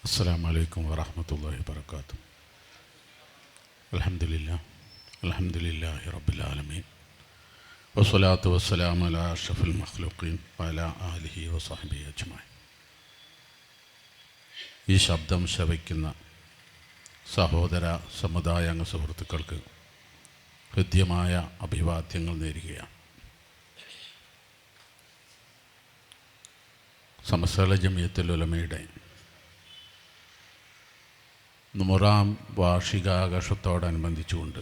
അസ്സലാമു അലൈക്കും വറഹ്മത്തുള്ളാഹി വബറകാതുഹു. അൽഹംദുലില്ലാഹി റബ്ബിൽ ആലമീൻ വസ്സലാത്തു വസ്സലാമു അലാ അഷ്റഫിൽ മഖ്ലൂഖീൻ വഅലാ ആലിഹി വസഹ്ബിഹി അജ്മഈൻ. ഈ ശബ്ദം ശ്രവിക്കുന്ന സഹോദര സമുദായാംഗ സുഹൃത്തുക്കൾക്ക് ഹൃദ്യമായ അഭിവാദ്യങ്ങൾ നേരുകയാണ്. സമസ്ത ജമിയത്തുൽ ഉലമയുടെ 100-ാം വാർഷികാഘോഷത്തോടനുബന്ധിച്ചുകൊണ്ട്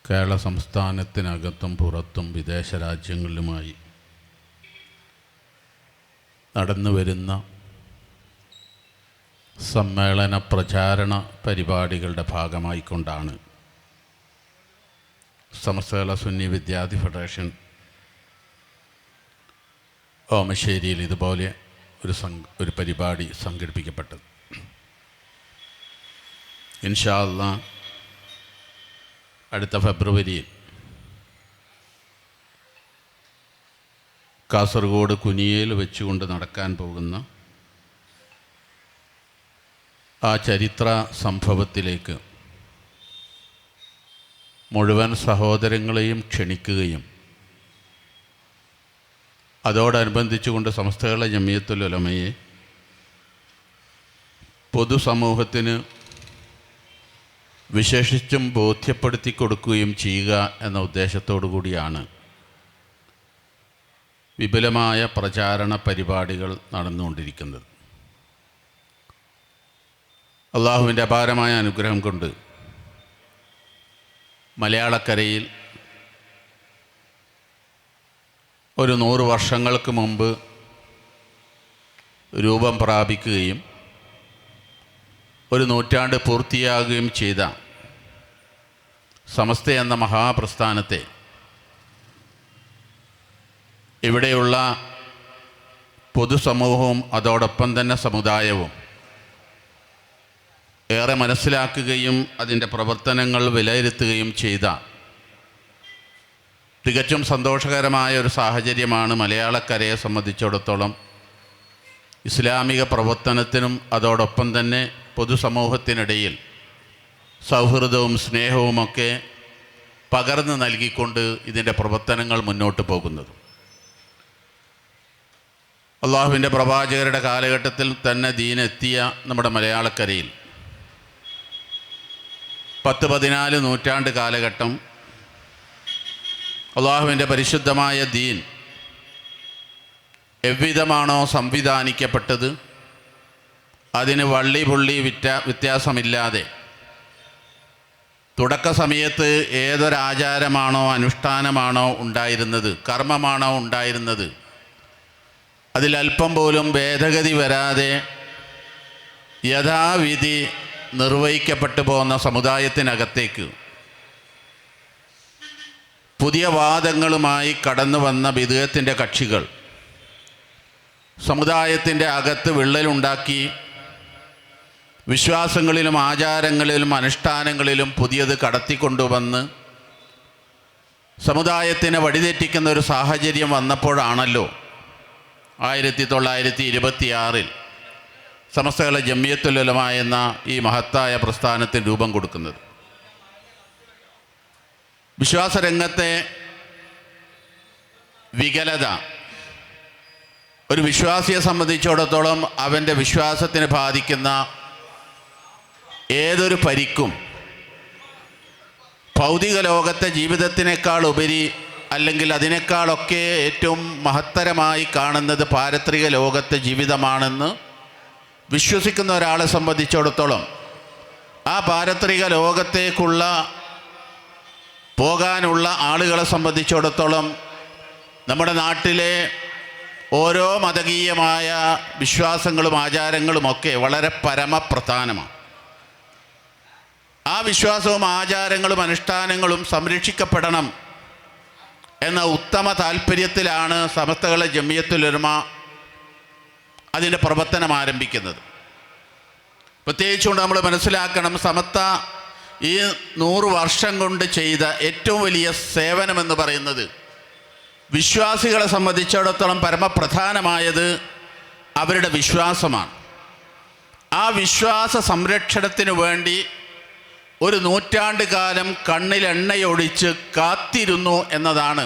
കേരള സംസ്ഥാനത്തിനകത്തും പുറത്തും വിദേശ രാജ്യങ്ങളിലുമായി നടന്നുവരുന്ന സമ്മേളന പ്രചാരണ പരിപാടികളുടെ ഭാഗമായിക്കൊണ്ടാണ് സമസ്ത സുന്നി വിദ്യാർത്ഥി ഫെഡറേഷൻ ഓമശ്ശേരിയിൽ ഇതുപോലെ ഒരു പരിപാടി സംഘടിപ്പിക്കപ്പെട്ടത്. ഇൻഷാ അല്ലാഹ് അടുത്ത ഫെബ്രുവരിയിൽ കാസർഗോഡ് കുനിയയിൽ വെച്ചുകൊണ്ട് നടക്കാൻ പോകുന്ന ആ ചരിത്ര സംഭവത്തിലേക്ക് മുഴുവൻ സഹോദരങ്ങളെയും ക്ഷണിക്കുകയും അതോടനുബന്ധിച്ചുകൊണ്ട് സമസ്ത ജമിയത്തുൽ ഉലമയെ പൊതുസമൂഹത്തിന് വിശേഷിച്ചും ബോധ്യപ്പെടുത്തി കൊടുക്കുകയും ചെയ്യുക എന്ന ഉദ്ദേശത്തോടു കൂടിയാണ് വിപുലമായ പ്രചാരണ പരിപാടികൾ നടന്നുകൊണ്ടിരിക്കുന്നത്. അള്ളാഹുവിൻ്റെ അപാരമായ അനുഗ്രഹം കൊണ്ട് മലയാളക്കരയിൽ ഒരു 100 വർഷങ്ങൾക്ക് മുമ്പ് രൂപം പ്രാപിക്കുകയും ഒരു നൂറ്റാണ്ട് പൂർത്തിയാകുകയും ചെയ്ത സമസ്ത എന്ന മഹാപ്രസ്ഥാനത്തെ ഇവിടെയുള്ള പൊതുസമൂഹവും അതോടൊപ്പം തന്നെ സമുദായവും ഏറെ മനസ്സിലാക്കുകയും അതിൻ്റെ പ്രവർത്തനങ്ങൾ വിലയിരുത്തുകയും ചെയ്ത തികച്ചും സന്തോഷകരമായ ഒരു സാഹചര്യമാണ് മലയാളക്കരയെ സംബന്ധിച്ചിടത്തോളം ഇസ്ലാമിക പ്രവർത്തനത്തിനും അതോടൊപ്പം തന്നെ പൊതുസമൂഹത്തിനിടയിൽ സൗഹൃദവും സ്നേഹവുമൊക്കെ പകർന്നു നൽകിക്കൊണ്ട് ഇതിൻ്റെ പ്രവർത്തനങ്ങൾ മുന്നോട്ട് പോകുന്നത്. അള്ളാഹുവിൻ്റെ പ്രവാചകരുടെ കാലഘട്ടത്തിൽ തന്നെ ദീനെത്തിയ നമ്മുടെ മലയാളക്കരയിൽ 10-14 നൂറ്റാണ്ട് കാലഘട്ടം അള്ളാഹുവിൻ്റെ പരിശുദ്ധമായ ദീൻ എவ்விധമാണോ സംവിധാനിക്കപ്പെട്ടത് അതിന് വള്ളി പുള്ളി വ്യത്യാസമില്ലാതെ തുടക്ക സമയത്ത് ഏതൊരാചാരമാണോ അനുഷ്ഠാനമാണോ ഉണ്ടായിരുന്നത്, കർമ്മമാണോ ഉണ്ടായിരുന്നത്, അതിലല്പം പോലും ഭേദഗതി വരാതെ യഥാവിധി നിർവഹിക്കപ്പെട്ടു പോകുന്ന സമുദായത്തിനകത്തേക്ക് പുതിയ വാദങ്ങളുമായി കടന്നു വന്ന ബിദ്അത്തിൻ്റെ കക്ഷികൾ സമുദായത്തിൻ്റെ അകത്ത് വിള്ളലുണ്ടാക്കി വിശ്വാസങ്ങളിലും ആചാരങ്ങളിലും അനുഷ്ഠാനങ്ങളിലും പുതിയത് കടത്തിക്കൊണ്ടുവന്ന് സമുദായത്തിനെ വഴിതെറ്റിക്കുന്ന ഒരു സാഹചര്യം വന്നപ്പോഴാണല്ലോ 1926 സമസ്ത ജമിയത്തുൽ ഉലമ എന്ന ഈ മഹത്തായ പ്രസ്ഥാനത്തിന് രൂപം കൊടുക്കുന്നത്. വിശ്വാസരംഗത്തെ വികലത ഒരു വിശ്വാസിയെ സംബന്ധിച്ചിടത്തോളം അവൻ്റെ വിശ്വാസത്തിന് ബാധിക്കുന്ന ഏതൊരു പരിക്കും ഭൗതിക ലോകത്തെ ജീവിതത്തിനേക്കാൾ ഉപരി അല്ലെങ്കിൽ അതിനേക്കാളൊക്കെ ഏറ്റവും മഹത്തരമായി കാണുന്നത് പാരത്രിക ലോകത്തെ ജീവിതമാണെന്ന് വിശ്വസിക്കുന്ന ഒരാളെ സംബന്ധിച്ചിടത്തോളം ആ പാരത്രിക ലോകത്തേക്കുള്ള പോകാനുള്ള ആളുകളെ സംബന്ധിച്ചിടത്തോളം നമ്മുടെ നാട്ടിലെ ഓരോ മതകീയമായ വിശ്വാസങ്ങളും ആചാരങ്ങളുമൊക്കെ വളരെ പരമപ്രധാനമാണ്. ആ വിശ്വാസവും ആചാരങ്ങളും അനുഷ്ഠാനങ്ങളും സംരക്ഷിക്കപ്പെടണം എന്ന ഉത്തമ താല്പര്യത്തിലാണ് സമസ്ത ജമിയത്തുൽ ഉലമ അതിൻ്റെ പ്രവർത്തനം ആരംഭിക്കുന്നത്. പ്രത്യേകിച്ചുകൊണ്ട് നമ്മൾ മനസ്സിലാക്കണം, സമസ്ത ഈ 100 വർഷം കൊണ്ട് ചെയ്ത ഏറ്റവും വലിയ സേവനമെന്ന് പറയുന്നത് വിശ്വാസികളെ സംബന്ധിച്ചിടത്തോളം പരമപ്രധാനമായത് അവരുടെ വിശ്വാസമാണ്. ആ വിശ്വാസ സംരക്ഷണത്തിനു വേണ്ടി ഒരു നൂറ്റാണ്ട് കാലം കണ്ണിലെണ്ണയൊഴിച്ച് കാത്തിരുന്നു എന്നതാണ്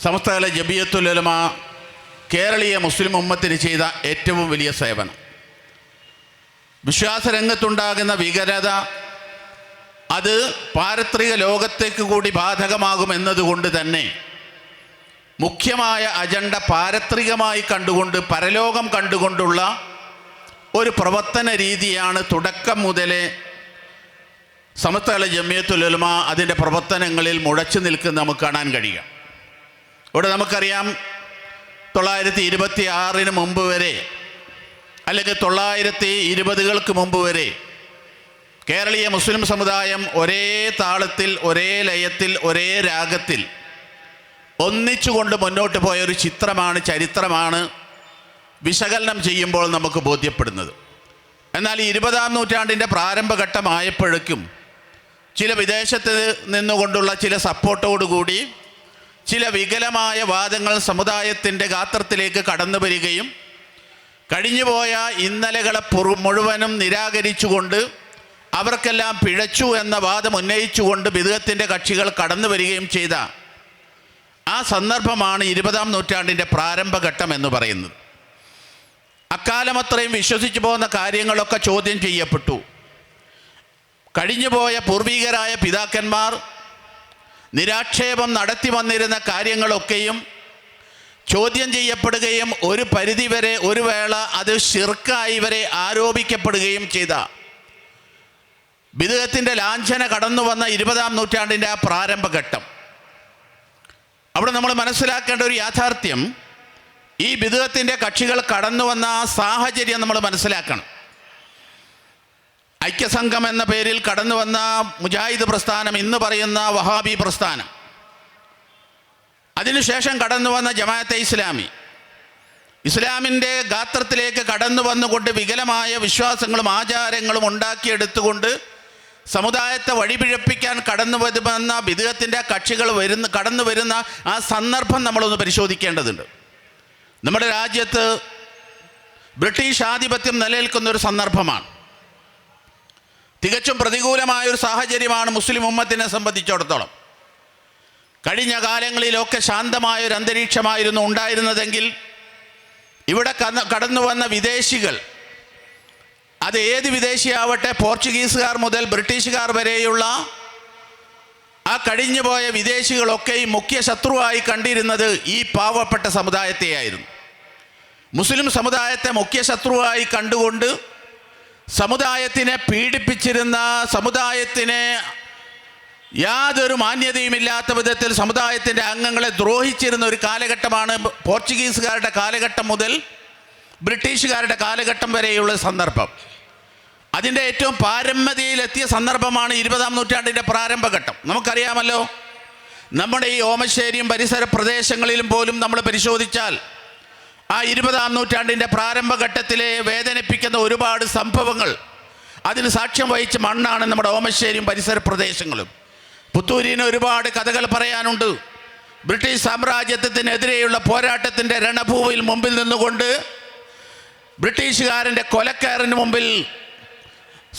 സമസ്ത ജമിയത്തുൽ ഉലമ കേരളീയ മുസ്ലിം ഉമ്മത്തിന് ചെയ്ത ഏറ്റവും വലിയ സേവനം. വിശ്വാസരംഗത്തുണ്ടാകുന്ന വികലത അത് പാരത്രിക ലോകത്തേക്ക് കൂടി ബാധകമാകുമെന്നതുകൊണ്ട് തന്നെ മുഖ്യമായ അജണ്ട പാരത്രികമായി കണ്ടുകൊണ്ട് പരലോകം കണ്ടുകൊണ്ടുള്ള ഒരു പ്രവർത്തന രീതിയാണ് തുടക്കം മുതലേ സമസ്ത ജമിയത്തുൽ ഉലമ അതിൻ്റെ പ്രവർത്തനങ്ങളിൽ മുഴച്ചു നിൽക്കുന്ന നമുക്ക് കാണാൻ കഴിയുക. ഇവിടെ നമുക്കറിയാം 926 മുമ്പ് വരെ അല്ലെങ്കിൽ 920 മുമ്പ് വരെ കേരളീയ മുസ്ലിം സമുദായം ഒരേ താളത്തിൽ, ഒരേ ലയത്തിൽ, ഒരേ രാഗത്തിൽ ഒന്നിച്ചുകൊണ്ട് മുന്നോട്ട് പോയൊരു ചിത്രമാണ്, ചരിത്രമാണ് വിശകലനം ചെയ്യുമ്പോൾ നമുക്ക് ബോധ്യപ്പെടുന്നത്. എന്നാൽ ഈ 20-ാം നൂറ്റാണ്ടിൻ്റെ പ്രാരംഭഘട്ടമായപ്പോഴേക്കും ചില വിദേശത്ത് നിന്നുകൊണ്ടുള്ള ചില സപ്പോർട്ടോടുകൂടി ചില വികലമായ വാദങ്ങൾ സമുദായത്തിൻ്റെ ഗാത്രത്തിലേക്ക് കടന്നു വരികയും കഴിഞ്ഞുപോയ ഇന്നലകളെ മുഴുവനും നിരാകരിച്ചുകൊണ്ട് അവർക്കെല്ലാം പിഴച്ചു എന്ന വാദം ഉന്നയിച്ചുകൊണ്ട് ബിദ്അത്തിൻ്റെ കക്ഷികൾ കടന്നു വരികയും ചെയ്ത ആ സന്ദർഭമാണ് 20-ാം നൂറ്റാണ്ടിൻ്റെ പ്രാരംഭഘട്ടം എന്ന് പറയുന്നത്. അക്കാലം അത്രയും വിശ്വസിച്ചു പോകുന്ന കാര്യങ്ങളൊക്കെ ചോദ്യം ചെയ്യപ്പെട്ടു. കഴിഞ്ഞുപോയ പൂർവികരായ പിതാക്കന്മാർ നിരാക്ഷേപം നടത്തി വന്നിരുന്ന കാര്യങ്ങളൊക്കെയും ചോദ്യം ചെയ്യപ്പെടുകയും ഒരു പരിധിവരെ ഒരു വേള അത് ശിർക്കായി വരെ ആരോപിക്കപ്പെടുകയും ചെയ്ത ബിദ്അത്തിൻ്റെ ലാഞ്ചന കടന്നു വന്ന 20-ാം നൂറ്റാണ്ടിൻ്റെ ആ പ്രാരംഭഘട്ടം. അവിടെ നമ്മൾ മനസ്സിലാക്കേണ്ട ഒരു യാഥാർത്ഥ്യം, ഈ ബിദ്അത്തിൻ്റെ കക്ഷികൾ കടന്നു വന്ന ആ സാഹചര്യം നമ്മൾ മനസ്സിലാക്കണം. ഐക്യസംഘം എന്ന പേരിൽ കടന്നു വന്ന മുജാഹിദ് പ്രസ്ഥാനം, ഇന്ന് പറയുന്ന വഹാബി പ്രസ്ഥാനം, അതിനുശേഷം കടന്നു വന്ന ജമാഅത്തെ ഇസ്ലാമി, ഇസ്ലാമിൻ്റെ ഗാത്രത്തിലേക്ക് കടന്നു വന്നുകൊണ്ട് വികലമായ വിശ്വാസങ്ങളും ആചാരങ്ങളും ഉണ്ടാക്കിയെടുത്തുകൊണ്ട് സമുദായത്തെ വഴിപിഴപ്പിക്കാൻ കടന്നു വരുന്ന ബിദ്അത്തിൻ്റെ കക്ഷികൾ കടന്നു വരുന്ന ആ സന്ദർഭം നമ്മളൊന്ന് പരിശോധിക്കേണ്ടതുണ്ട്. നമ്മുടെ രാജ്യത്ത് ബ്രിട്ടീഷ് ആധിപത്യം നിലനിൽക്കുന്ന ഒരു സന്ദർഭമാണ്. തികച്ചും പ്രതികൂലമായൊരു സാഹചര്യമാണ് മുസ്ലിം ഉമ്മത്തിനെ സംബന്ധിച്ചിടത്തോളം. കഴിഞ്ഞ കാലങ്ങളിലൊക്കെ ശാന്തമായൊരു അന്തരീക്ഷമായിരുന്നു ഉണ്ടായിരുന്നതെങ്കിൽ ഇവിടെ കടന്നു വന്ന വിദേശികൾ, അത് ഏത് വിദേശിയാവട്ടെ, പോർച്ചുഗീസുകാർ മുതൽ ബ്രിട്ടീഷുകാർ വരെയുള്ള ആ കഴിഞ്ഞുപോയ വിദേശികളൊക്കെയും മുഖ്യ ശത്രുവായി കണ്ടിരുന്നത് ഈ പാവപ്പെട്ട സമുദായത്തെയായിരുന്നു. മുസ്ലിം സമുദായത്തെ മുഖ്യ ശത്രുവായി കണ്ടുകൊണ്ട് സമുദായത്തിനെ പീഡിപ്പിച്ചിരുന്ന, സമുദായത്തിനെ യാതൊരു മാന്യതയുമില്ലാത്ത വിധത്തിൽ സമുദായത്തിൻ്റെ അംഗങ്ങളെ ദ്രോഹിച്ചിരുന്ന ഒരു കാലഘട്ടമാണ് പോർച്ചുഗീസുകാരുടെ കാലഘട്ടം മുതൽ ബ്രിട്ടീഷുകാരുടെ കാലഘട്ടം വരെയുള്ള സന്ദർഭം. അതിൻ്റെ ഏറ്റവും പാരമ്യതയിലെത്തിയ സന്ദർഭമാണ് 20-ാം നൂറ്റാണ്ടിൻ്റെ പ്രാരംഭഘട്ടം. നമുക്കറിയാമല്ലോ, നമ്മുടെ ഈ ഓമശ്ശേരിയും പരിസര പ്രദേശങ്ങളിലും പോലും നമ്മൾ പരിശോധിച്ചാൽ ആ 20-ാം നൂറ്റാണ്ടിൻ്റെ പ്രാരംഭഘട്ടത്തിലെ വേദനിപ്പിക്കുന്ന ഒരുപാട് സംഭവങ്ങൾ അതിന് സാക്ഷ്യം വഹിച്ച മണ്ണാണ് നമ്മുടെ ഓമശ്ശേരിയും പരിസര പ്രദേശങ്ങളും. പുത്തൂരിന് ഒരുപാട് കഥകൾ പറയാനുണ്ട്. ബ്രിട്ടീഷ് സാമ്രാജ്യത്തിനെതിരെയുള്ള പോരാട്ടത്തിൻ്റെ രണഭൂമിയിൽ മുമ്പിൽ നിന്നുകൊണ്ട് ബ്രിട്ടീഷുകാരൻ്റെ കൊലക്കാരന് മുമ്പിൽ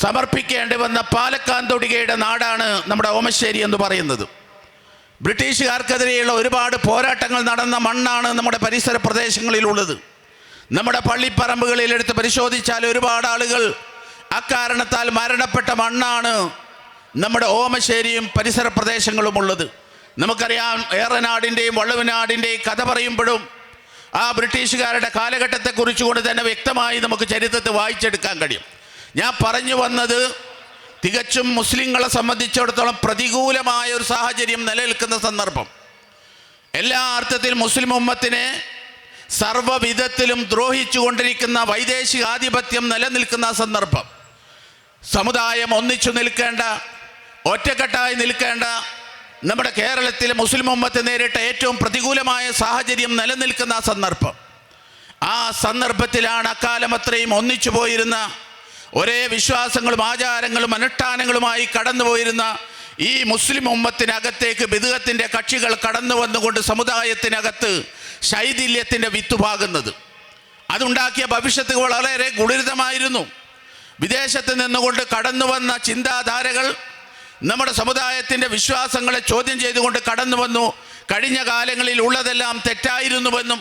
സമർപ്പിക്കേണ്ടി വന്ന പാലക്കാൻ തൊടികയുടെ നാടാണ് നമ്മുടെ ഓമശ്ശേരി എന്ന് പറയുന്നത്. ബ്രിട്ടീഷുകാർക്കെതിരെയുള്ള ഒരുപാട് പോരാട്ടങ്ങൾ നടന്ന മണ്ണാണ് നമ്മുടെ പരിസര പ്രദേശങ്ങളിലുള്ളത്. നമ്മുടെ പള്ളിപ്പറമ്പുകളിൽ എടുത്ത് പരിശോധിച്ചാൽ ഒരുപാട് ആളുകൾ അക്കാരണത്താൽ മരണപ്പെട്ട മണ്ണാണ് നമ്മുടെ ഓമശ്ശേരിയും പരിസര പ്രദേശങ്ങളും ഉള്ളത്. നമുക്കറിയാം, ഏറനാടിൻ്റെയും വള്ളുവനാടിൻ്റെയും കഥ പറയുമ്പോഴും ആ ബ്രിട്ടീഷുകാരുടെ കാലഘട്ടത്തെക്കുറിച്ച് കൊണ്ട് തന്നെ വ്യക്തമായി നമുക്ക് ചരിത്രത്തെ വായിച്ചെടുക്കാൻ കഴിയും. ഞാൻ പറഞ്ഞു വന്നത്, തികച്ചും മുസ്ലിങ്ങളെ സംബന്ധിച്ചിടത്തോളം പ്രതികൂലമായ ഒരു സാഹചര്യം നിലനിൽക്കുന്ന സന്ദർഭം, എല്ലാ അർത്ഥത്തിലും മുസ്ലിം ഉമ്മത്തിനെ സർവ്വവിധത്തിലും ദ്രോഹിച്ചു കൊണ്ടിരിക്കുന്ന വൈദേശിക ആധിപത്യം നിലനിൽക്കുന്ന സന്ദർഭം, സമുദായം ഒന്നിച്ചു നിൽക്കേണ്ട, ഒറ്റക്കെട്ടായി നിൽക്കേണ്ട നമ്മുടെ കേരളത്തിലെ മുസ്ലിം ഉമ്മത്ത് നേരിട്ട ഏറ്റവും പ്രതികൂലമായ സാഹചര്യം നിലനിൽക്കുന്ന സന്ദർഭം, ആ സന്ദർഭത്തിലാണ് അക്കാലം അത്രയും ഒന്നിച്ചു പോയിരുന്ന, ഒരേ വിശ്വാസങ്ങളും ആചാരങ്ങളും അനുഷ്ഠാനങ്ങളുമായി കടന്നുപോയിരുന്ന ഈ മുസ്ലിം ഉമ്മത്തിനകത്തേക്ക് ബിദ്അത്തിന്റെ കക്ഷികൾ കടന്നു വന്നുകൊണ്ട് സമുദായത്തിനകത്ത് ശൈഥില്യത്തിൻ്റെ വിത്തുപാകുന്നത്. അതുണ്ടാക്കിയ ഭവിഷ്യത്ത് വളരെ ഗുരുതരമായിരുന്നു. വിദേശത്ത് നിന്നുകൊണ്ട് കടന്നു വന്ന ചിന്താധാരകൾ നമ്മുടെ സമുദായത്തിൻ്റെ വിശ്വാസങ്ങളെ ചോദ്യം ചെയ്തുകൊണ്ട് കടന്നു വന്നു. കഴിഞ്ഞ കാലങ്ങളിൽ ഉള്ളതെല്ലാം തെറ്റായിരുന്നുവെന്നും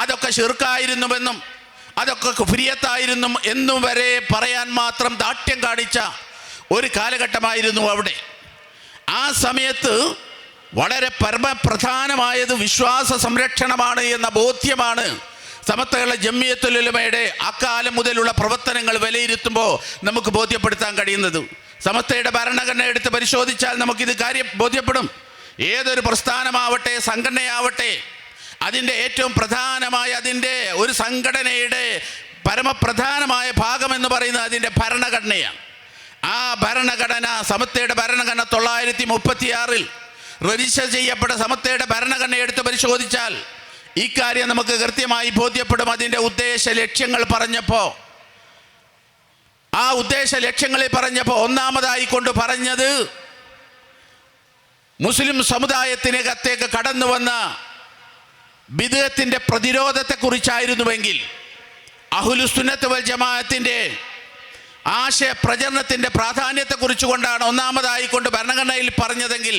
അതൊക്കെ ശിർക്കായിരുന്നുവെന്നും അതൊക്കെ കുഫ്രിയത്തായിരുന്നു എന്നും വരെ പറയാൻ മാത്രം ദാഷ്ട്യം കാണിച്ച ഒരു കാലഘട്ടമായിരുന്നു അവിടെ. ആ സമയത്ത് വളരെ പരമപ്രധാനമായത് വിശ്വാസ സംരക്ഷണമാണ് എന്ന ബോധ്യമാണ് സമസ്തകളുടെ ജംഇയ്യത്തുൽ ഉലമയുടെ അക്കാലം മുതലുള്ള പ്രവർത്തനങ്ങൾ വിലയിരുത്തുമ്പോൾ നമുക്ക് ബോധ്യപ്പെടുത്താൻ കഴിയുന്നത്. സമസ്തയുടെ ഭരണഘടന എടുത്ത് പരിശോധിച്ചാൽ നമുക്കിത് കാര്യം ബോധ്യപ്പെടും. ഏതൊരു പ്രസ്ഥാനമാവട്ടെ സംഘടനയാവട്ടെ അതിൻ്റെ ഏറ്റവും പ്രധാനമായ അതിൻ്റെ ഒരു സംഘടനയുടെ പരമപ്രധാനമായ ഭാഗമെന്ന് പറയുന്നത് അതിൻ്റെ ഭരണഘടനയാണ്. ആ ഭരണഘടന സമസ്തയുടെ ഭരണഘടന 936 രജിസ്റ്റർ ചെയ്യപ്പെട്ട സമസ്തയുടെ ഭരണഘടന എടുത്ത് പരിശോധിച്ചാൽ ഇക്കാര്യം നമുക്ക് കൃത്യമായി ബോധ്യപ്പെടും. അതിൻ്റെ ഉദ്ദേശ ലക്ഷ്യങ്ങൾ പറഞ്ഞപ്പോൾ ഒന്നാമതായി കൊണ്ട് പറഞ്ഞത് മുസ്ലിം സമുദായത്തിനകത്തേക്ക് കടന്നു വന്ന ബിദ്അത്തിന്റെ പ്രതിരോധത്തെക്കുറിച്ചായിരുന്നുവെങ്കിൽ അഹ്ലുസുന്നത്ത് വൽ ജമാഅത്തിന്റെ ആശയ പ്രചരണത്തിൻ്റെ പ്രാധാന്യത്തെക്കുറിച്ച് കൊണ്ടാണ് ഒന്നാമതായി കൊണ്ട് ഭരണഘടനയിൽ പറഞ്ഞതെങ്കിൽ,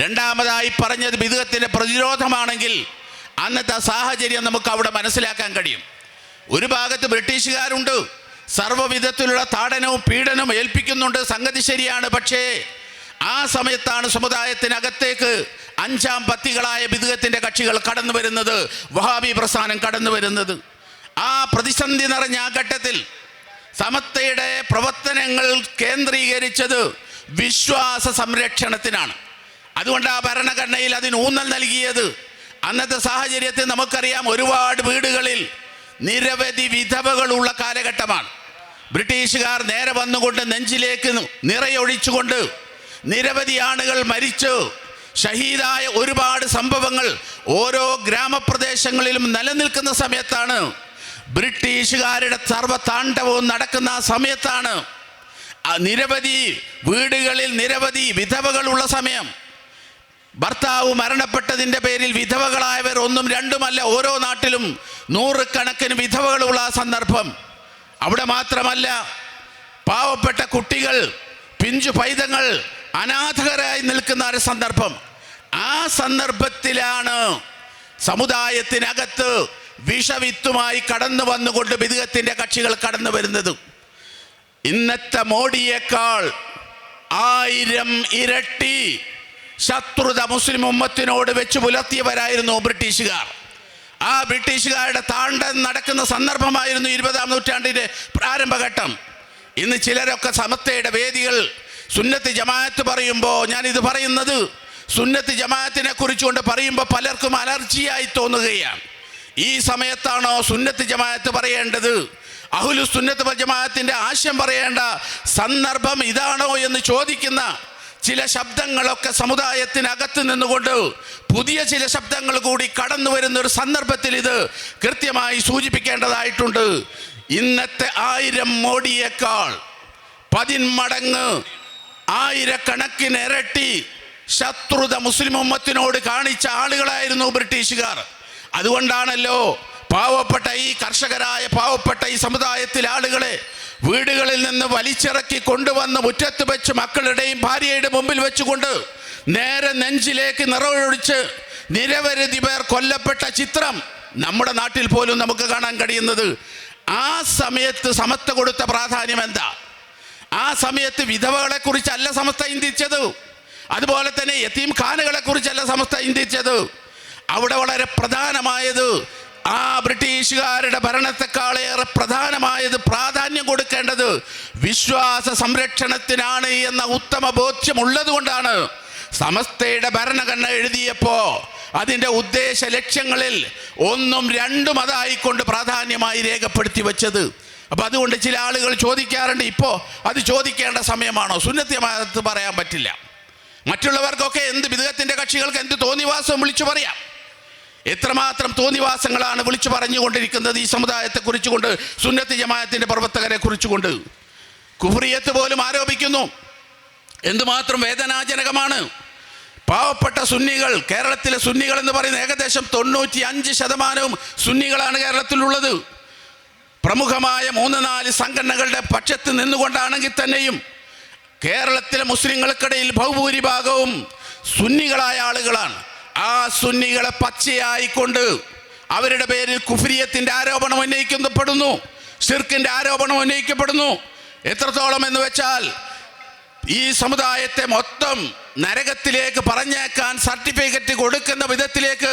രണ്ടാമതായി പറഞ്ഞത് ബിദ്അത്തിന്റെ പ്രതിരോധമാണെങ്കിൽ അന്നത്തെ സാഹചര്യം നമുക്ക് അവിടെ മനസ്സിലാക്കാൻ കഴിയും. ഒരു ഭാഗത്ത് ബ്രിട്ടീഷുകാരുണ്ട്, സർവ്വവിധത്തിലുള്ള താടനവും പീഡനവും ഏൽപ്പിക്കുന്നുണ്ട്, സംഗതി ശരിയാണ്. പക്ഷേ ആ സമയത്താണ് സമുദായത്തിനകത്തേക്ക് അഞ്ചാം പത്തികളായ ബിദ്അത്തിന്റെ കക്ഷികൾ കടന്നു വരുന്നത്, വഹാബി പ്രസ്ഥാനം കടന്നു വരുന്നത്. ആ പ്രതിസന്ധി നിറഞ്ഞ ആ ഘട്ടത്തിൽ സമസ്തയുടെ പ്രവർത്തനങ്ങൾ കേന്ദ്രീകരിച്ചത് വിശ്വാസ സംരക്ഷണത്തിനാണ്. അതുകൊണ്ട് ആ ഭരണഘടനയിൽ അതിന് ഊന്നൽ നൽകിയത്. അന്നത്തെ സാഹചര്യത്തിൽ നമുക്കറിയാം, ഒരുപാട് വീടുകളിൽ നിരവധി വിധവകളുള്ള കാലഘട്ടമാണ്. ബ്രിട്ടീഷുകാർ നേരെ വന്നുകൊണ്ട് നെഞ്ചിലേക്ക് നിറയൊഴിച്ചുകൊണ്ട് നിരവധി ആളുകൾ മരിച്ചു ഷഹീദായ ഒരുപാട് സംഭവങ്ങൾ ഓരോ ഗ്രാമപ്രദേശങ്ങളിലും നിലനിൽക്കുന്ന സമയത്താണ്, ബ്രിട്ടീഷുകാരുടെ സർവ്വതാണ്ഡവവും നടക്കുന്ന ആ സമയത്താണ്, നിരവധി വീടുകളിൽ നിരവധി വിധവകളുള്ള സമയം. ഭർത്താവ് മരണപ്പെട്ടതിൻ്റെ പേരിൽ വിധവകളായവർ ഒന്നും രണ്ടുമല്ല, ഓരോ നാട്ടിലും നൂറുകണക്കിന് വിധവകളുള്ള ആ സന്ദർഭം. അവിടെ മാത്രമല്ല, പാവപ്പെട്ട കുട്ടികൾ, പിഞ്ചു പൈതങ്ങൾ അനാഥകരായി നിൽക്കുന്ന ഒരു സന്ദർഭം. ആ സന്ദർഭത്തിലാണ് സമുദായത്തിനകത്ത് വിഷവിത്തുമായി കടന്നു വന്നുകൊണ്ട് ബിദ്അത്തിന്റെ കക്ഷികൾ കടന്നു വരുന്നത്. ഇന്നത്തെ മോഡിയേക്കാൾ 1000 ഇരട്ടി ശത്രുത മുസ്ലിം ഉമ്മത്തിനോട് വെച്ച് പുലർത്തിയവരായിരുന്നു ബ്രിട്ടീഷുകാർ. ആ ബ്രിട്ടീഷുകാരുടെ താണ്ഡം നടക്കുന്ന സന്ദർഭമായിരുന്നു 20-ാം നൂറ്റാണ്ടിൻ്റെ പ്രാരംഭഘട്ടം. ഇന്ന് ചിലരൊക്കെ സമസ്തയുടെ വേദികൾ സുന്നത്ത് ജമാഅത്ത് പറയുമ്പോൾ, ഞാനിത് പറയുന്നത് സുന്നത്ത് ജമാഅത്തിനെ കുറിച്ചുകൊണ്ട് പറയുമ്പോൾ പലർക്കും അലർജിയായി തോന്നുകയാണ്. ഈ സമയത്താണോ സുന്നത്ത് ജമാഅത്ത് പറയേണ്ടത്? അഹ്ലു സുന്നത്ത് വൽ ജമാഅത്തിന്റെ ആശയം പറയേണ്ട സന്ദർഭം ഇതാണോ എന്ന് ചോദിക്കുന്ന ചില ശബ്ദങ്ങളൊക്കെ സമുദായത്തിനകത്ത് നിന്നുകൊണ്ട് പുതിയ ചില ശബ്ദങ്ങൾ കൂടി കടന്നു വരുന്ന ഒരു സന്ദർഭത്തിൽ ഇത് കൃത്യമായി സൂചിപ്പിക്കേണ്ടതായിട്ടുണ്ട്. ഇന്നത്തെ 1000 മോഡിയേക്കാൾ 10 മടങ്ങ്, 1000കണക്കിന് ഇരട്ടി ശത്രുത മുസ്ലിം ഉമ്മത്തിനോട് കാണിച്ച ആളുകളായിരുന്നു ബ്രിട്ടീഷുകാർ. അതുകൊണ്ടാണല്ലോ പാവപ്പെട്ട ഈ കർഷകരായ പാവപ്പെട്ട ഈ സമുദായത്തിലെ ആളുകളെ വീടുകളിൽ നിന്ന് വലിച്ചിറക്കി കൊണ്ടുവന്ന് മുറ്റത്ത് വെച്ച് മക്കളുടെയും ഭാര്യയുടെ മുമ്പിൽ വെച്ചുകൊണ്ട് നേരെ നെഞ്ചിലേക്ക് നിറയൊഴിച്ച് നിരവധി പേർ കൊല്ലപ്പെട്ട ചിത്രം നമ്മുടെ നാട്ടിൽ പോലും നമുക്ക് കാണാൻ കഴിയുന്നത്. ആ സമയത്ത് സമസ്ത കൊടുത്ത പ്രാധാന്യം എന്താ? ആ സമയത്ത് വിധവകളെ കുറിച്ചല്ല സമസ്ത ചിന്തിച്ചത്, അതുപോലെ തന്നെ യതീം ഖാനുകളെ കുറിച്ചല്ല സമസ്ത ചിന്തിച്ചത്. അവിടെ വളരെ പ്രധാനമായത് ആ ബ്രിട്ടീഷുകാരുടെ ഭരണത്തെക്കാളേറെ പ്രധാനമായത്, പ്രാധാന്യം കൊടുക്കേണ്ടത് വിശ്വാസ സംരക്ഷണത്തിനാണ് എന്ന ഉത്തമ ബോധ്യമുള്ളത് കൊണ്ടാണ് സമസ്തയുടെ ഭരണഘടന എഴുതിയപ്പോൾ അതിൻ്റെ ഉദ്ദേശ ലക്ഷ്യങ്ങളിൽ 1ഉം 2ഉം അതായിക്കൊണ്ട് പ്രാധാന്യമായി രേഖപ്പെടുത്തി വെച്ചത്. അപ്പം അതുകൊണ്ട് ചില ആളുകൾ ചോദിക്കാറുണ്ട്, ഇപ്പോൾ അത് ചോദിക്കേണ്ട സമയമാണോ? സുന്നത്ത് ജമാഅത്ത് പറയാൻ പറ്റില്ല. മറ്റുള്ളവർക്കൊക്കെ എന്ത് ബിദ്അത്തിന്റെ കക്ഷികൾക്ക് എന്ത് തോന്നിവാസവും വിളിച്ചു പറയാം. എത്രമാത്രം തോന്നിവാസങ്ങളാണ് വിളിച്ചു പറഞ്ഞുകൊണ്ടിരിക്കുന്നത് ഈ സമുദായത്തെ കുറിച്ചുകൊണ്ട്, സുന്നത്ത് ജമാഅത്തിന്റെ പ്രവർത്തകരെ കുറിച്ചുകൊണ്ട്. കുഫ്രിയത്ത് പോലും ആരോപിക്കുന്നു. എന്തുമാത്രം വേദനാജനകമാണ്. പാവപ്പെട്ട സുന്നികൾ, കേരളത്തിലെ സുന്നികൾ എന്ന് പറയുന്ന ഏകദേശം 95% സുന്നികളാണ് കേരളത്തിലുള്ളത്. പ്രമുഖമായ 3-4 സംഘടനകളുടെ പക്ഷത്ത് നിന്നുകൊണ്ടാണെങ്കിൽ തന്നെയും കേരളത്തിലെ മുസ്ലിങ്ങൾക്കിടയിൽ ബഹുഭൂരിഭാഗവും സുന്നികളായ ആളുകളാണ്. ആ സുന്നികളെ പച്ചയായിക്കൊണ്ട് അവരുടെ പേരിൽ കുഫ്രിയത്തിൻ്റെ ആരോപണം ഉന്നയിക്കപ്പെടുന്നു, ശിർക്കിൻ്റെ ആരോപണം ഉന്നയിക്കപ്പെടുന്നു. എത്രത്തോളം എന്ന് വെച്ചാൽ ഈ സമുദായത്തെ മൊത്തം നരകത്തിലേക്ക് പറഞ്ഞേക്കാൻ സർട്ടിഫിക്കറ്റ് കൊടുക്കുന്ന വിധത്തിലേക്ക്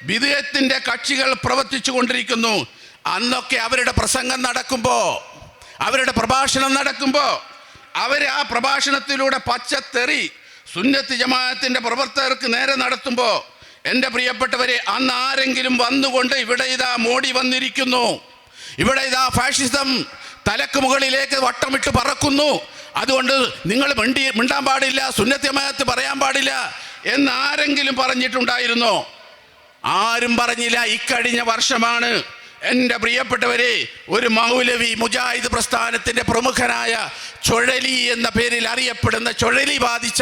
വിദേഹത്തിൻ്റെ കക്ഷികൾ പ്രവർത്തിച്ചു കൊണ്ടിരിക്കുന്നു. അന്നൊക്കെ അവരുടെ പ്രസംഗം നടക്കുമ്പോൾ, അവരുടെ പ്രഭാഷണം നടക്കുമ്പോൾ അവർ ആ പ്രഭാഷണത്തിലൂടെ പച്ചത്തെറി സുന്നത്ത് ജമാഅത്തിൻ്റെ പ്രവർത്തകർക്ക് നേരെ നടത്തുമ്പോൾ, എൻ്റെ പ്രിയപ്പെട്ടവരെ, അന്ന് ആരെങ്കിലും വന്നുകൊണ്ട് ഇവിടെ ഇതാ മോഡി വന്നിരിക്കുന്നു, ഇവിടെ ഇതാ ഫാഷിസം തലക്ക് മുകളിലേക്ക് വട്ടമിട്ട് പറക്കുന്നു, അതുകൊണ്ട് നിങ്ങൾ മിണ്ടാൻ പാടില്ല, സുന്നത്ത് ജമാഅത്ത് പറയാൻ പാടില്ല എന്നാരെങ്കിലും പറഞ്ഞിട്ടുണ്ടായിരുന്നോ? ആരും പറഞ്ഞില്ല. ഇക്കഴിഞ്ഞ വർഷമാണ് എൻ്റെ പ്രിയപ്പെട്ടവരെ ഒരു മൗലവി, മുജാഹിദ് പ്രസ്ഥാനത്തിൻ്റെ പ്രമുഖനായ ചുഴലി എന്ന പേരിൽ അറിയപ്പെടുന്ന ചുഴലി ബാധിച്ച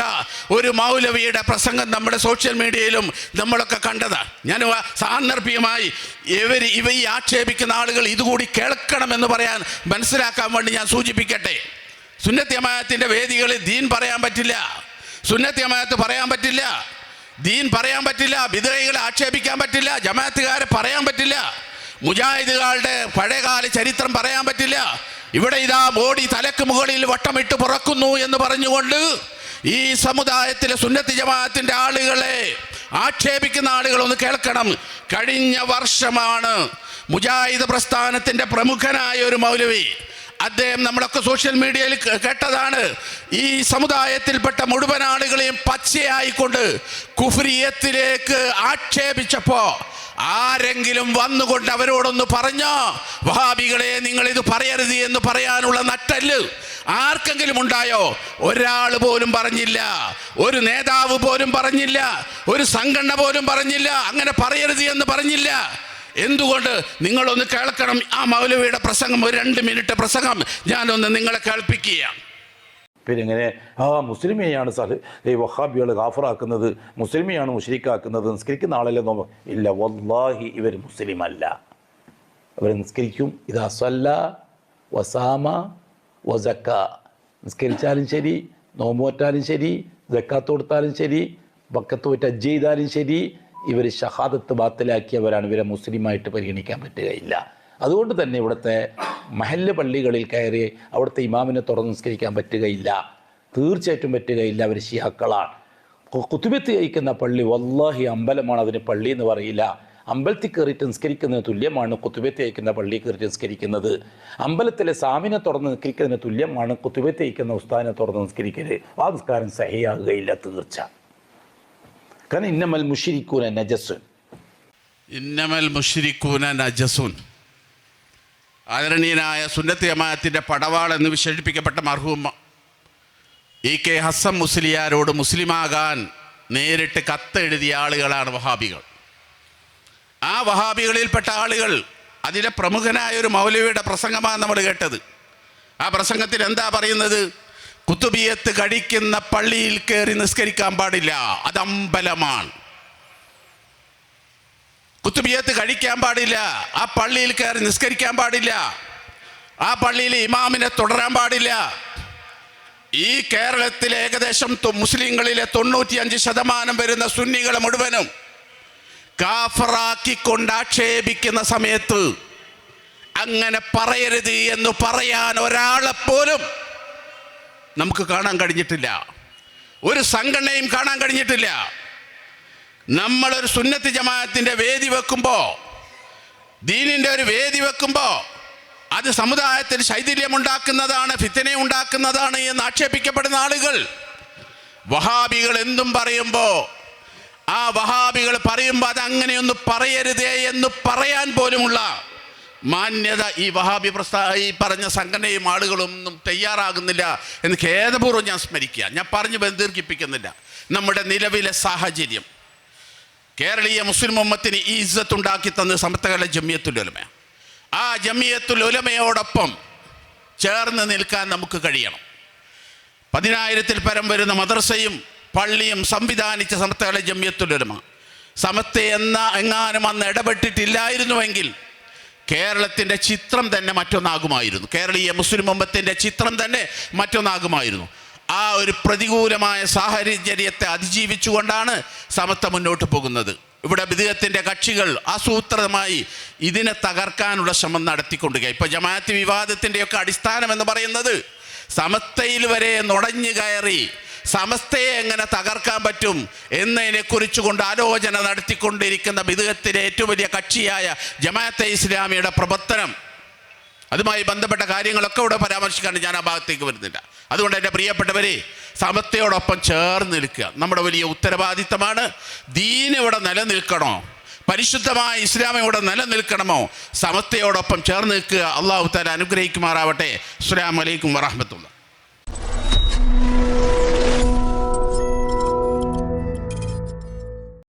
ഒരു മൗലവിയുടെ പ്രസംഗം നമ്മുടെ സോഷ്യൽ മീഡിയയിലും നമ്മളൊക്കെ കണ്ടതാണ്. ഞാൻ സാന്ദർഭികമായി ഇവ ഈ ആക്ഷേപിക്കുന്ന ആളുകൾ ഇതുകൂടി കേൾക്കണമെന്ന് പറയാൻ മനസ്സിലാക്കാൻ വേണ്ടി ഞാൻ സൂചിപ്പിക്കട്ടെ. സുന്നത്ത് ജമാഅത്തിൻ്റെ വേദികളിൽ ദീൻ പറയാൻ പറ്റില്ല, സുന്നത്ത് ജമാഅത്ത് പറയാൻ പറ്റില്ല, ദീൻ പറയാൻ പറ്റില്ല, ബിദ്അത്തുകളെ ആക്ഷേപിക്കാൻ പറ്റില്ല, ജമാഅത്തുകാരെ പറയാൻ പറ്റില്ല, മുജാഹിദുകളുടെ പഴയകാല ചരിത്രം പറയാൻ പറ്റില്ല. ഇവിടെ ഇതാ മോഡി തലക്ക് മുകളിൽ വട്ടമിട്ട് പുറക്കുന്നു എന്ന് പറഞ്ഞുകൊണ്ട് ഈ സമുദായത്തിലെ സുന്നത്ത് ജമാഅത്തിൻ്റെ ആളുകളെ ആക്ഷേപിക്കുന്ന ആളുകൾ ഒന്ന് കേൾക്കണം. കഴിഞ്ഞ വർഷമാണ് മുജാഹിദ് പ്രസ്ഥാനത്തിൻ്റെ പ്രമുഖനായ ഒരു മൗലവി, അദ്ദേഹം നമ്മളൊക്കെ സോഷ്യൽ മീഡിയയിൽ കേട്ടതാണ്, ഈ സമുദായത്തിൽപ്പെട്ട മുഴുവൻ ആളുകളെയും പച്ചയായിക്കൊണ്ട് കുഫ്രിയത്തിലേക്ക് ആക്ഷേപിച്ചപ്പോൾ ആരെങ്കിലും വന്നുകൊണ്ട് അവരോടൊന്ന് പറഞ്ഞോ, വഹാബികളെ നിങ്ങൾ ഇത് പറയരുത് എന്ന് പറയാനുള്ള നട്ടല് ആർക്കെങ്കിലും ഉണ്ടായോ? ഒരാൾ പോലും പറഞ്ഞില്ല, ഒരു നേതാവ് പോലും പറഞ്ഞില്ല, ഒരു സംഘടന പോലും പറഞ്ഞില്ല, അങ്ങനെ പറയരുത് എന്ന് പറഞ്ഞില്ല. എന്തുകൊണ്ട്? നിങ്ങളൊന്ന് കേൾക്കണം. ആ മൗലവിയുടെ പ്രസംഗം, ഒരു 2 മിനിറ്റ് പ്രസംഗം ഞാനൊന്ന് നിങ്ങളെ കേൾപ്പിക്കുകയാണ്. പിന്നെ ഇങ്ങനെ മുസ്ലിമെയാണ് ഈ വഹാബികൾ ഗാഫറാക്കുന്നത്, മുസ്ലിമെയാണ് മുശ്രിക്കാക്കുന്നത്, നിസ്കരിക്കുന്ന ആളല്ലേ നോക്കാം. ഇല്ല, വല്ലാഹി ഇവർ മുസ്ലിം അല്ല. അവർ നിസ്കരിക്കും. ഇതാ സല്ല വസാമ വസക്ക, നിസ്കരിച്ചാലും ശരി, നോമ്പോറ്റാലും ശരി, സക്കാത്ത് കൊടുത്താലും ശരി, ബക്കത്ത് പോയിട്ട് ഹജ്ജ് ചെയ്താലും ശരി, ഇവർ ഷഹാദത്ത് ബാത്തിലാക്കിയവരാണ്. ഇവരെ മുസ്ലിമായിട്ട് പരിഗണിക്കാൻ പറ്റുകയില്ല. അതുകൊണ്ട് തന്നെ ഇവിടുത്തെ മഹല്ല് പള്ളികളിൽ കയറി അവിടുത്തെ ഇമാമിനെ തുറന്ന് നിസ്കരിക്കാൻ പറ്റുകയില്ല, തീർച്ചയായിട്ടും പറ്റുകയില്ല. അവർ ശിയാക്കളാണ്. കുത്തുബത്ത് കഴിക്കുന്ന പള്ളി വല്ലാഹി അമ്പലമാണ്, അതിന് പള്ളി എന്ന് പറയില്ല. അമ്പലത്തിൽ കയറിയിട്ട് നിസ്കരിക്കുന്നതിന് തുല്യമാണ് കുത്തുബത്ത് കഴിക്കുന്ന പള്ളി കയറിയിട്ട് നിസ്കരിക്കുന്നത്. അമ്പലത്തിലെ സാമിനെ തുറന്ന് നിസ്കരിക്കുന്നതിന് തുല്യമാണ് കുത്തുബത്ത് കഴിക്കുന്ന ഉസ്താദിനെ തുറന്ന് നിസ്കരിക്കരുത്. ആ നിസ്കാരം സഹിയാകുകയില്ല തീർച്ച. കാരണം ഇന്നമൽ മുശ്രിക്കൂന നജസുൻ, ഇന്നമൽ മുശ്രിക്കൂന നജസുൻ. ആദരണീയനായ സുന്നത്ത് ജമാഅത്തിൻ്റെ പടവാൾ എന്ന് വിശേഷിപ്പിക്കപ്പെട്ട മർഹൂം EK ഹസ്സൻ മുസ്ലിയാരോട് മുസ്ലിമാകാൻ നേരിട്ട് കത്തെഴുതിയ ആളുകളാണ് വഹാബികൾ. ആ വഹാബികളിൽപ്പെട്ട ആളുകൾ, അതിലെ പ്രമുഖനായ ഒരു മൗലവിയുടെ പ്രസംഗമാണ് നമ്മൾ കേട്ടത്. ആ പ്രസംഗത്തിൽ എന്താ പറയുന്നത്? കുത്തുബിയത്ത് കഴിക്കുന്ന പള്ളിയിൽ കയറി നിസ്കരിക്കാൻ പാടില്ല, അത് അമ്പലമാണ്. കുത്തുബിയത്ത് കഴിക്കാൻ പാടില്ല, ആ പള്ളിയിൽ കയറി നിസ്കരിക്കാൻ പാടില്ല, ആ പള്ളിയിൽ ഇമാമിനെ തുടരാൻ പാടില്ല. ഈ കേരളത്തിലെ ഏകദേശം മുസ്ലിങ്ങളിലെ 95% വരുന്ന സുന്നികളെ മുഴുവനും കാഫറാക്കിക്കൊണ്ട് ആക്ഷേപിക്കുന്ന സമയത്ത് അങ്ങനെ പറയരുത് എന്ന് പറയാൻ ഒരാളെപ്പോലും നമുക്ക് കാണാൻ കഴിഞ്ഞിട്ടില്ല, ഒരു സംഘടനയും കാണാൻ കഴിഞ്ഞിട്ടില്ല. നമ്മളൊരു സുന്നത്ത് ജമാഅത്തിൻ്റെ വേദി വെക്കുമ്പോൾ, ദീനിൻ്റെ ഒരു വേദി വെക്കുമ്പോൾ അത് സമുദായത്തിൽ ശൈഥില്യമുണ്ടാക്കുന്നതാണ്, ഫിത്ന ഉണ്ടാക്കുന്നതാണ് എന്ന് ആക്ഷേപിക്കപ്പെടുന്ന ആളുകൾ വഹാബികൾ എന്തും പറയുമ്പോൾ, ആ വഹാബികൾ പറയുമ്പോൾ അത് അങ്ങനെയൊന്നും പറയരുതേ എന്ന് പറയാൻ പോലുമുള്ള മാന്യത ഈ വഹാബി ഈ പറഞ്ഞ സംഘടനയും ആളുകളൊന്നും തയ്യാറാകുന്നില്ല എന്ന് ഖേദപൂർവ്വം ഞാൻ സ്മരിക്കുക. ഞാൻ പറഞ്ഞു ബന്ധിർക്കിപ്പിക്കുന്നില്ല. നമ്മുടെ നിലവിലെ സാഹചര്യം, കേരളീയ മുസ്ലിം ഉമ്മത്തിന് ഈ ഇസ്സത്ത് ഉണ്ടാക്കി തന്ന സമസ്തകളുടെ ജമിയത്തുൽ ഉലമ. ആ ജമിയത്തുൽ ഉലമയോടൊപ്പം ചേർന്ന് നിൽക്കാൻ നമുക്ക് കഴിയണം. 10,000-ൽ പരം വരുന്ന മദ്രസയും പള്ളിയും സംവിധാനിച്ച സമസ്തകളെ ജംഇയ്യത്തുൽ ഉലമ. സമസ്ത എങ്ങാനും അന്ന് ഇടപെട്ടിട്ടില്ലായിരുന്നുവെങ്കിൽ കേരളത്തിൻ്റെ ചിത്രം തന്നെ മറ്റൊന്നാകുമായിരുന്നു. കേരളീയ മുസ്ലിം ഉമ്മത്തിൻ്റെ ചിത്രം തന്നെ മറ്റൊന്നാകുമായിരുന്നു. ആ ഒരു പ്രതികൂലമായ സാഹചര്യത്തെ അതിജീവിച്ചുകൊണ്ടാണ് സമസ്ത മുന്നോട്ട് പോകുന്നത്. ഇവിടെ ബിദ്അത്തിന്റെ കക്ഷികൾ ആസൂത്രിതമായി ഇതിനെ തകർക്കാനുള്ള ശ്രമം നടത്തിക്കൊണ്ടിരിക്കുക. ഇപ്പോൾ ജമാഅത്ത് വിവാദത്തിൻ്റെയൊക്കെ അടിസ്ഥാനം എന്ന് പറയുന്നത് സമസ്തയിൽ വരെ നുഴഞ്ഞു കയറി സമസ്തയെ എങ്ങനെ തകർക്കാൻ പറ്റും എന്നതിനെക്കുറിച്ച് കൊണ്ട് ആലോചന നടത്തിക്കൊണ്ടിരിക്കുന്ന ബിദ്അത്തിലെ ഏറ്റവും വലിയ കക്ഷിയായ ജമാഅത്തെ ഇസ്ലാമിയുടെ പ്രവർത്തനം, അതുമായി ബന്ധപ്പെട്ട കാര്യങ്ങളൊക്കെ ഇവിടെ പരാമർശിക്കാൻ ഞാൻ ആ ഭാഗത്തേക്ക് വരുന്നില്ല. അതുകൊണ്ട് എൻ്റെ പ്രിയപ്പെട്ടവരെ, സമസ്തയോടൊപ്പം ചേർന്ന് നിൽക്കുക നമ്മുടെ വലിയ ഉത്തരവാദിത്തമാണ്. ദീൻ ഇവിടെ നിലനിൽക്കണോ, പരിശുദ്ധമായ ഇസ്ലാം ഇവിടെ നിലനിൽക്കണമോ, സമസ്തയോടൊപ്പം ചേർന്ന് നിൽക്കുക. അല്ലാഹു തആല അനുഗ്രഹിക്കുമാറാവട്ടെ. അസ്സലാമു അലൈക്കും വറഹ്മത്തുള്ളാഹി.